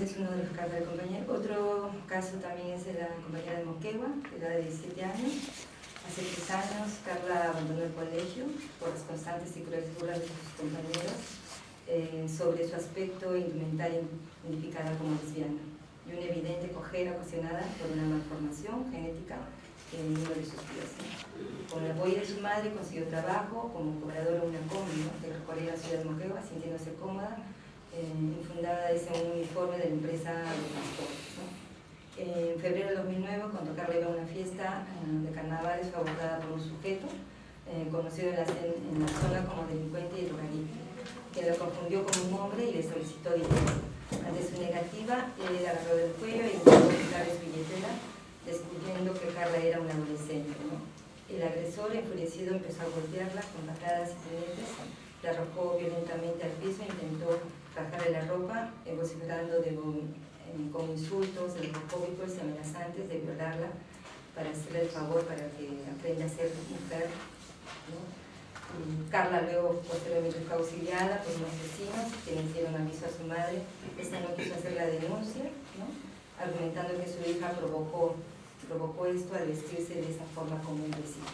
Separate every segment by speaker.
Speaker 1: ese es uno de los casos del compañero. Otro caso también es de la compañera de Moquegua, que era de 17 años. Hace 3 años, Carla abandonó el colegio por las constantes y crueles burlas de sus compañeros sobre su aspecto e indumentaria identificada como lesbiana y una evidente cojera ocasionada por una malformación genética en uno de sus pies. Con el apoyo de su madre consiguió trabajo como cobradora de una combi, ¿no?, que recorría la ciudad de Moquegua sintiéndose cómoda, infundada en un uniforme de la empresa de transportes, ¿no? En febrero de 2009, cuando Carla iba a una fiesta de carnavales, fue abordada por un sujeto conocido en la zona como delincuente y drogadicto, que la confundió con un hombre y le solicitó dinero. Ante su negativa, él la agarró del cuello y intentó quitarle su billetera, descubriendo que Carla era una adolescente, ¿no? El agresor, enfurecido, empezó a golpearla con patadas y puñetes, la arrojó violentamente al piso e intentó bajarle la ropa, vociferando con insultos xenofóbicos y amenazantes de violarla para hacerle el favor para que aprenda a ser mujer, ¿no? Carla luego posteriormente fue auxiliada por unos vecinos que le hicieron aviso a su madre. Esta no quiso hacer la denuncia, ¿no?, argumentando que su hija provocó esto al vestirse de esa forma como un vecino.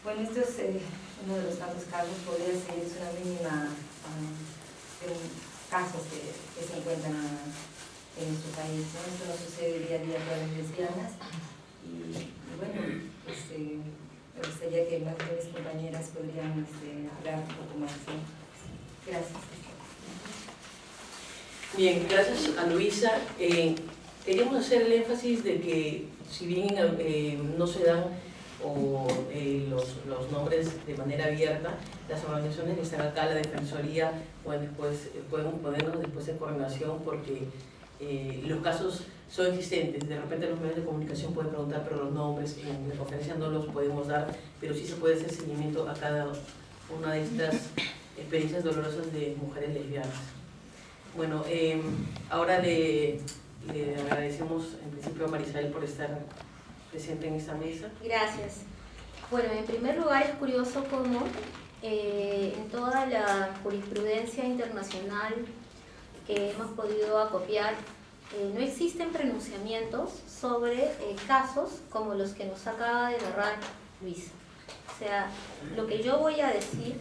Speaker 1: Bueno, esto es uno de los tantos casos, podría ser una mínima casos que se encuentran en nuestro país, ¿no? Esto no sucede día a día con las lesbianas y bueno, me gustaría que más de mis compañeras podrían hablar un poco más, ¿no? Gracias.
Speaker 2: Bien, gracias a Luisa. Queríamos hacer el énfasis de que si bien no se dan los nombres de manera abierta, las organizaciones que están acá, la Defensoría, pueden ponernos después en coordinación porque los casos son existentes. De repente los medios de comunicación pueden preguntar, pero los nombres en la conferencia no los podemos dar, pero sí se puede hacer seguimiento a cada una de estas experiencias dolorosas de mujeres lesbianas. Bueno, ahora le agradecemos en principio a Marisabel por estar presente en esta mesa.
Speaker 3: Gracias. Bueno, en primer lugar es curioso cómo en toda la jurisprudencia internacional que hemos podido acopiar no existen pronunciamientos sobre casos como los que nos acaba de narrar Luisa. O sea, lo que yo voy a decir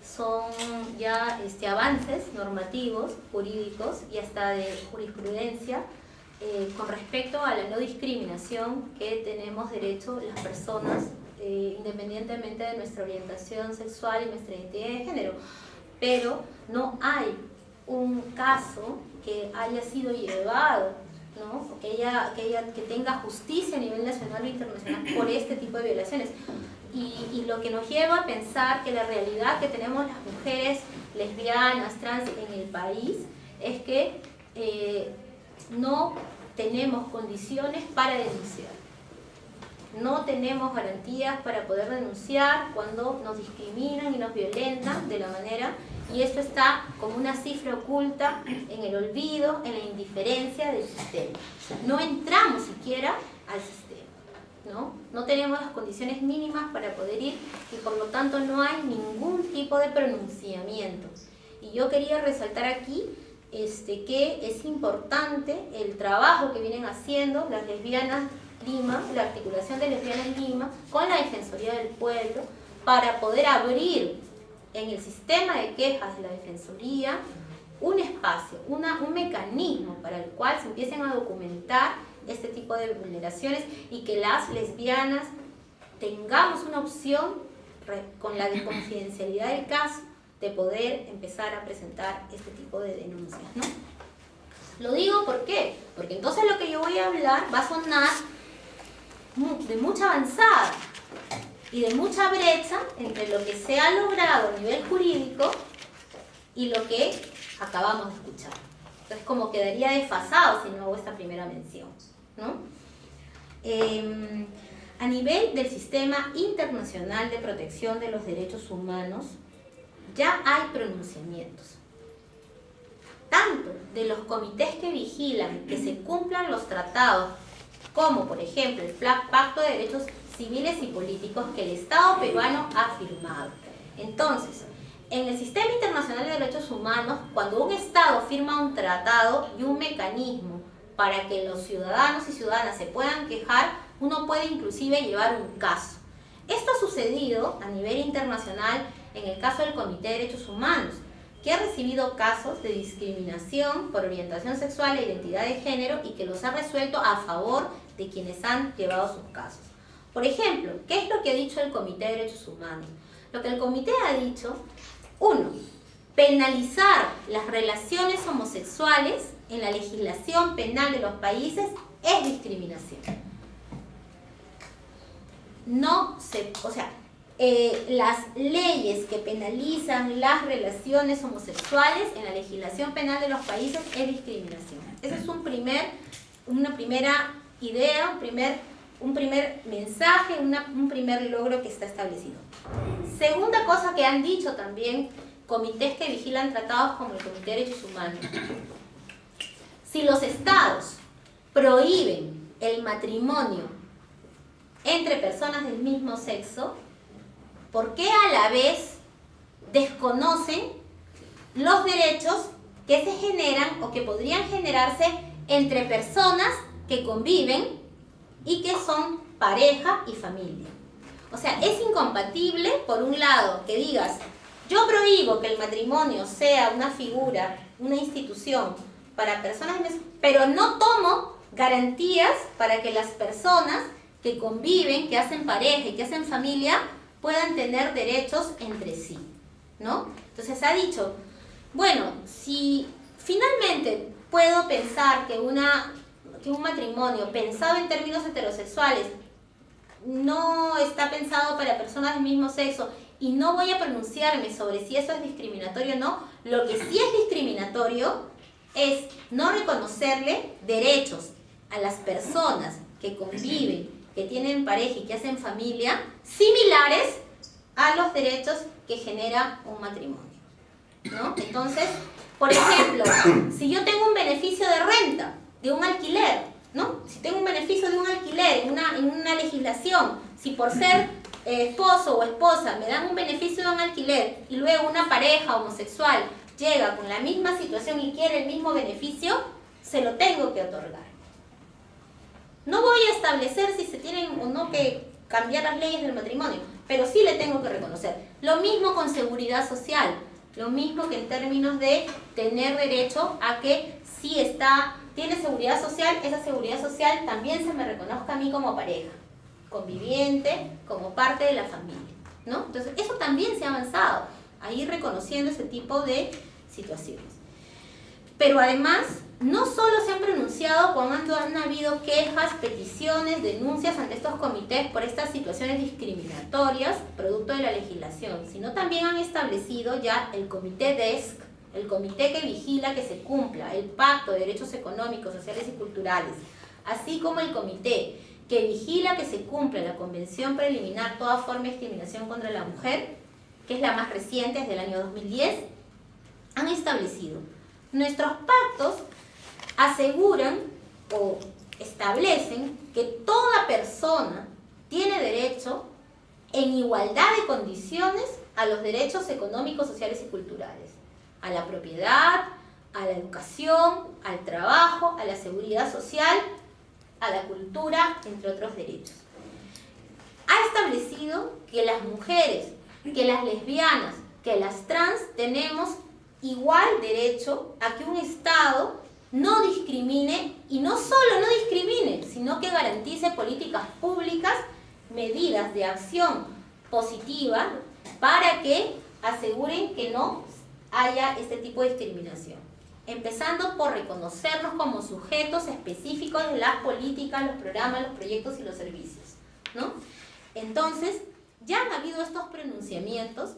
Speaker 3: son ya avances normativos, jurídicos y hasta de jurisprudencia con respecto a la no discriminación que tenemos derecho las personas independientemente de nuestra orientación sexual y nuestra identidad de género. Pero no hay un caso que haya sido llevado, ¿no?, que tenga justicia a nivel nacional o internacional por este tipo de violaciones. Y lo que nos lleva a pensar que la realidad que tenemos las mujeres lesbianas, trans en el país es que no tenemos condiciones para denunciar. No tenemos garantías para poder denunciar cuando nos discriminan y nos violentan de la manera, y esto está como una cifra oculta en el olvido, en la indiferencia del sistema. No entramos siquiera al sistema, ¿no? tenemos las condiciones mínimas para poder ir y por lo tanto no hay ningún tipo de pronunciamiento. Y yo quería resaltar aquí que es importante el trabajo que vienen haciendo las lesbianas Lima, la articulación de lesbianas Lima con la Defensoría del Pueblo para poder abrir en el sistema de quejas de la Defensoría un espacio, un mecanismo para el cual se empiecen a documentar este tipo de vulneraciones y que las lesbianas tengamos una opción con la confidencialidad del caso de poder empezar a presentar este tipo de denuncias, ¿no? Lo digo ¿por qué? Porque entonces lo que yo voy a hablar va a sonar de mucha avanzada y de mucha brecha entre lo que se ha logrado a nivel jurídico y lo que acabamos de escuchar. Entonces como quedaría desfasado si no hago esta primera mención, ¿no? A nivel del Sistema Internacional de Protección de los Derechos Humanos ya hay pronunciamientos, tanto de los comités que vigilan que se cumplan los tratados, como por ejemplo el Pacto de Derechos Civiles y Políticos que el Estado peruano ha firmado. Entonces, en el sistema internacional de derechos humanos, cuando un Estado firma un tratado y un mecanismo para que los ciudadanos y ciudadanas se puedan quejar, uno puede inclusive llevar un caso. Esto ha sucedido a nivel internacional en el caso del Comité de Derechos Humanos, que ha recibido casos de discriminación por orientación sexual e identidad de género y que los ha resuelto a favor de quienes han llevado sus casos. Por ejemplo, ¿qué es lo que ha dicho el Comité de Derechos Humanos? Lo que el Comité ha dicho: 1. Penalizar las relaciones homosexuales en la legislación penal de los países es discriminación. Las leyes que penalizan las relaciones homosexuales en la legislación penal de los países es discriminación. Ese es una primera idea, un primer mensaje, un primer logro que está establecido. Segunda cosa que han dicho también comités que vigilan tratados como el Comité de Derechos Humanos: si los estados prohíben el matrimonio entre personas del mismo sexo, ¿por qué a la vez desconocen los derechos que se generan o que podrían generarse entre personas que conviven y que son pareja y familia? O sea, es incompatible, por un lado, que digas: yo prohíbo que el matrimonio sea una figura, una institución para personas, pero no tomo garantías para que las personas que conviven, que hacen pareja y que hacen familia, puedan tener derechos entre sí, ¿no? Entonces ha dicho, bueno, si finalmente puedo pensar que un matrimonio pensado en términos heterosexuales no está pensado para personas del mismo sexo y no voy a pronunciarme sobre si eso es discriminatorio o no, lo que sí es discriminatorio es no reconocerle derechos a las personas que conviven, que tienen pareja y que hacen familia, similares a los derechos que genera un matrimonio, ¿no? Entonces, por ejemplo, si yo tengo un beneficio de renta, de un alquiler, ¿no? Si tengo un beneficio de un alquiler en una legislación, si por ser esposo o esposa me dan un beneficio de un alquiler y luego una pareja homosexual llega con la misma situación y quiere el mismo beneficio, se lo tengo que otorgar. No voy a establecer si se tienen o no que cambiar las leyes del matrimonio, pero sí le tengo que reconocer. Lo mismo con seguridad social, lo mismo que en términos de tener derecho a que si tiene seguridad social, esa seguridad social también se me reconozca a mí como pareja, conviviente, como parte de la familia, ¿no? Entonces, eso también se ha avanzado, a ir reconociendo ese tipo de situaciones. Pero además, no solo se han pronunciado cuando han habido quejas, peticiones, denuncias ante estos comités por estas situaciones discriminatorias producto de la legislación, sino también han establecido ya el Comité DESC, el comité que vigila que se cumpla el Pacto de Derechos Económicos, Sociales y Culturales, así como el comité que vigila que se cumpla la Convención para eliminar toda forma de discriminación contra la mujer, que es la más reciente, es del año 2010, han establecido. Nuestros pactos aseguran o establecen que toda persona tiene derecho en igualdad de condiciones a los derechos económicos, sociales y culturales, a la propiedad, a la educación, al trabajo, a la seguridad social, a la cultura, entre otros derechos. Ha establecido que las mujeres, que las lesbianas, que las trans tenemos igual derecho a que un Estado no discrimine, y no solo no discrimine, sino que garantice políticas públicas, medidas de acción positiva para que aseguren que no haya este tipo de discriminación. Empezando por reconocernos como sujetos específicos de las políticas, los programas, los proyectos y los servicios, ¿no? Entonces, ya han habido estos pronunciamientos